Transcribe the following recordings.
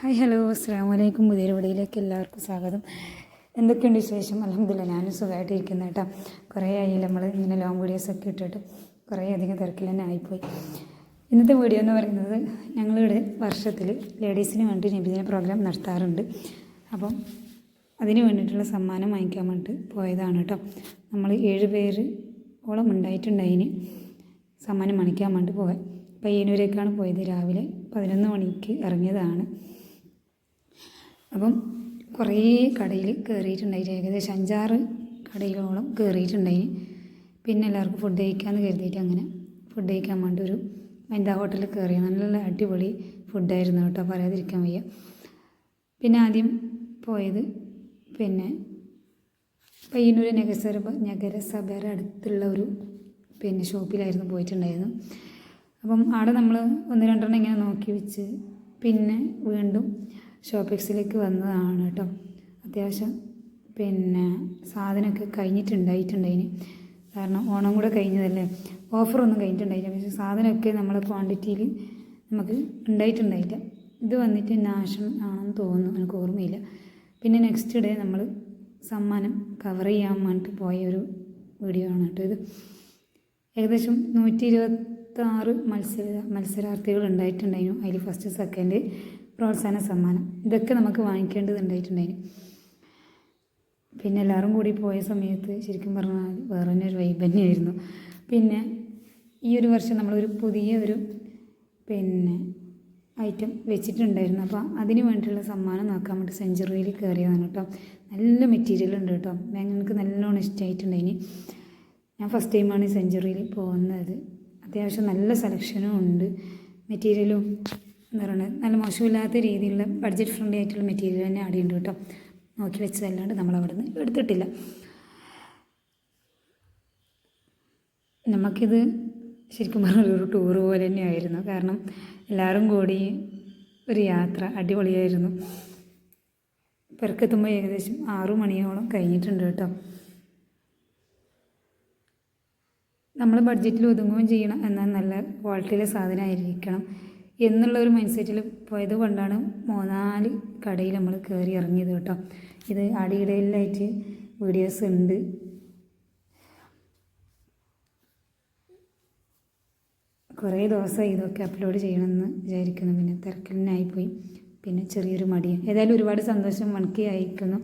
Hi hello അസ്സാം വലൈക്കും. പുതിയൊരു വീഡിയോയിലേക്ക് എല്ലാവർക്കും സ്വാഗതം. എന്തൊക്കെയുണ്ട് വിശേഷം? അൽഹംദുലില്ലാ ഞാനും സുഖമായിട്ടിരിക്കുന്നു കേട്ടോ. കുറേ ആയി നമ്മൾ ഇങ്ങനെ ലോങ് വീഡിയോസൊക്കെ ഇട്ടിട്ട് കുറേ അധികം തിരക്കിൽ തന്നെ ആയിപ്പോയി. ഇന്നത്തെ വീഡിയോ എന്ന് പറയുന്നത് ഞങ്ങളിവിടെ വർഷത്തിൽ ലേഡീസിന് വേണ്ടി നബിദിന പ്രോഗ്രാം നടത്താറുണ്ട്. അപ്പം അതിന് വേണ്ടിയിട്ടുള്ള സമ്മാനം വാങ്ങിക്കാൻ വേണ്ടിയിട്ട് പോയതാണ് കേട്ടോ. നമ്മൾ 7 പേര് ഓളം ഉണ്ടായിട്ടുണ്ടതിന് സമ്മാനം വാങ്ങിക്കാൻ വേണ്ടി പോയത്. പയ്യന്നൂരേക്കാണ് പോയത്. രാവിലെ 11 മണിക്ക് ഇറങ്ങിയതാണ്. അപ്പം കുറേ കടയിൽ കയറിയിട്ടുണ്ടായിട്ട് ഏകദേശം 5-6 കടയിലോളം കയറിയിട്ടുണ്ടായി. പിന്നെ എല്ലാവർക്കും ഫുഡ് കഴിക്കാമെന്ന് കരുതിയിട്ട് അങ്ങനെ ഫുഡ് കഴിക്കാൻ വേണ്ടി ഒരു വനിതാ ഹോട്ടലിൽ കയറിയ നല്ല അടിപൊളി ഫുഡായിരുന്നു കേട്ടോ, പറയാതിരിക്കാൻ വയ്യ. പിന്നെ ആദ്യം പോയത് പിന്നെ പയ്യന്നൂർ നഗരസഭയുടെ അടുത്തുള്ള ഒരു ഷോപ്പിലായിരുന്നു പോയിട്ടുണ്ടായിരുന്നു. അപ്പം അവിടെ നമ്മൾ 1-2 ഇങ്ങനെ നോക്കി വെച്ച് പിന്നെ വീണ്ടും ഷോപ്പിക്സിലേക്ക് വന്നതാണ് കേട്ടോ. അത്യാവശ്യം സാധനമൊക്കെ കഴിഞ്ഞിട്ടുണ്ടായിട്ടുണ്ടതിന്, കാരണം ഓണം കൂടെ കഴിഞ്ഞതല്ലേ, ഓഫറൊന്നും കഴിഞ്ഞിട്ടുണ്ടായില്ല. പക്ഷേ സാധനമൊക്കെ നമ്മളെ ക്വാണ്ടിറ്റിയിൽ നമുക്ക് ഉണ്ടായിട്ടുണ്ടായില്ല. ഇത് വന്നിട്ട് നാഷണൽ ആണെന്ന് തോന്നുന്നു, എനിക്ക് ഓർമ്മയില്ല. പിന്നെ നെക്സ്റ്റ് ഡേ നമ്മൾ സമ്മാനം കവർ ചെയ്യാൻ വേണ്ടിയിട്ട് പോയ ഒരു വീഡിയോ ആണ് കേട്ടോ ഇത്. ഏകദേശം 126 മത്സരാർത്ഥികൾ ഉണ്ടായിട്ടുണ്ടായിരുന്നു. അതിൽ ഫസ്റ്റ്, സെക്കൻഡ്, പ്രോത്സാഹന സമ്മാനം ഇതൊക്കെ നമുക്ക് വാങ്ങിക്കേണ്ടതുണ്ടായിട്ടുണ്ടായിരുന്നു. പിന്നെ എല്ലാവരും കൂടി പോയ സമയത്ത് ശരിക്കും പറഞ്ഞാൽ വേറെ തന്നെ ഒരു വൈബ് തന്നെയായിരുന്നു. പിന്നെ ഈ ഒരു വർഷം നമ്മളൊരു പുതിയ ഐറ്റം വെച്ചിട്ടുണ്ടായിരുന്നു. അപ്പോൾ അതിന് വേണ്ടിയിട്ടുള്ള സമ്മാനം നോക്കാൻ വേണ്ടി സെഞ്ചുറിയിൽ കയറിയതാണ് കേട്ടോ. നല്ല മെറ്റീരിയൽ ഉണ്ട് കേട്ടോ, ഞങ്ങൾക്ക് നല്ലോണം ഇഷ്ടമായിട്ടുണ്ടായിന്. ഞാൻ ഫസ്റ്റ് ടൈമാണ് സെഞ്ചുറിയിൽ പോകുന്നത്. അത്യാവശ്യം നല്ല സെലക്ഷനും ഉണ്ട്, മെറ്റീരിയലും എന്ന് പറയുന്നത് നല്ല മോശമില്ലാത്ത രീതിയിലുള്ള ബഡ്ജറ്റ് ഫ്രണ്ട്ലി ആയിട്ടുള്ള മെറ്റീരിയൽ തന്നെ ആടിയുണ്ട് കേട്ടോ. നോക്കി വെച്ചതല്ലാണ്ട് നമ്മളവിടെ നിന്ന് എടുത്തിട്ടില്ല. നമുക്കിത് ശരിക്കും പറഞ്ഞൊരു ടൂറ് പോലെ തന്നെയായിരുന്നു. കാരണം എല്ലാവരും കൂടി ഒരു യാത്ര അടിപൊളിയായിരുന്നു. പെരക്കെത്തുമ്പോൾ ഏകദേശം 6 മണിയോളം കഴിഞ്ഞിട്ടുണ്ട് കേട്ടോ. നമ്മൾ ബഡ്ജറ്റിൽ ഒതുങ്ങുകയും ചെയ്യണം, എന്നാൽ നല്ല ക്വാളിറ്റിയിലെ സാധനമായിരിക്കണം എന്നുള്ളൊരു മൈൻഡ് സെറ്റിൽ പോയത് കൊണ്ടാണ് 3-4 കടയിൽ നമ്മൾ കയറി ഇറങ്ങിയത് കേട്ടോ. ഇത് അടിയിടയിലായിട്ട് വീഡിയോസ് ഉണ്ട്. കുറേ ദിവസമായി ഇതൊക്കെ അപ്ലോഡ് ചെയ്യണമെന്ന് വിചാരിക്കുന്നു. പിന്നെ തിരക്കിലായിപ്പോയി, പിന്നെ ചെറിയൊരു മടിയാണ്. ഏതായാലും ഒരുപാട് സന്തോഷം എനിക്ക് അയക്കുന്നു.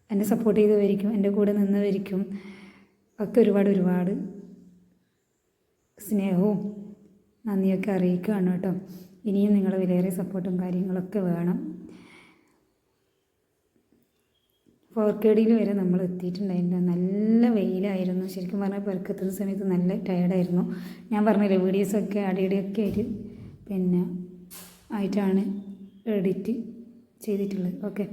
എന്നെ സപ്പോർട്ട് ചെയ്തവരിക്കും എൻ്റെ കൂടെ നിന്നവരിക്കും ഒക്കെ ഒരുപാട് സ്നേഹവും നന്ദിയൊക്കെ അറിയിക്കുകയാണ് കേട്ടോ. ഇനിയും നിങ്ങളുടെ വിലയേറിയ സപ്പോർട്ടും കാര്യങ്ങളൊക്കെ വേണം. 4KDയിൽ വരെ നമ്മൾ എത്തിയിട്ടുണ്ടായിരുന്നു. നല്ല വെയിലായിരുന്നു. ശരിക്കും പറഞ്ഞാൽ പെരക്കെത്തുന്ന സമയത്ത് നല്ല ടയർഡായിരുന്നു. ഞാൻ പറഞ്ഞില്ലേ, വീഡിയോസൊക്കെ അടിയൊക്കെ ആയിട്ടാണ് എഡിറ്റ് ചെയ്തിട്ടുള്ളത്. ഓക്കെ.